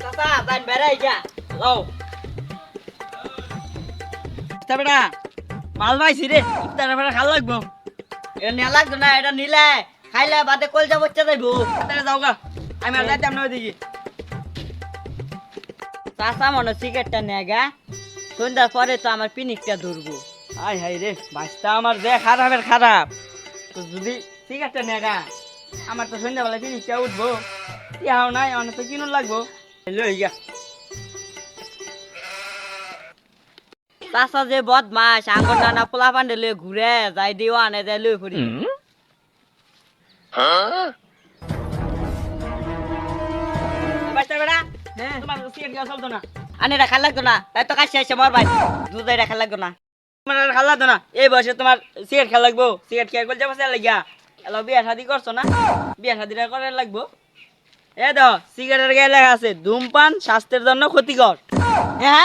চাচা যাই বেড়াই যা লও বেটা মাল পাইছি রে ইফতার বেটা খাল লাগবো এটা নেওয়া লাগতো না এটা নিলে খাইলে বাদে কলজা বচ্চা যাইবো তাহলে যাও গা আমি আর যাইতাম না ওইদিকে চাচা মনে সিগারেটটা নেয় গা সন্ধ্যার পরে তো আমার পিনিকটা ধরবো হাই হাই রে বাচ্চা আমার যে খারাপের খারাপ তো যদি সিগারেটটা নেয় গা আমার তো সন্ধ্যাবেলা পিনিকটা উঠবো ইহাও নাই অনেক তো কিনুন লাগবো লই গা চাচা যে বদমাস আঙ্গুর নানা পোলা পান্ডে লয়ে ঘুরে যাই দিও আনে যাই লই ফুরি বাচ্চা বেড়া হ্যাঁ তোমার সিগারেট খাওয়া চলতো না আনে রাখা লাগতো না তাই তো কাছে এসে মর ভাই দুধে রাখা লাগতো না তোমার রাখা লাগতো না এই বয়সে তোমার সিগারেট খেলা লাগবো সিগারেট খেয়ে করতে বসে লাগিয়া এলো বিয়া শাদি করছো না বিয়া শাদিটা করে লাগবো এ দেখো সিগারেটের গায়ে লেখা আছে ধূমপান স্বাস্থ্যের জন্য ক্ষতিকর হ্যাঁ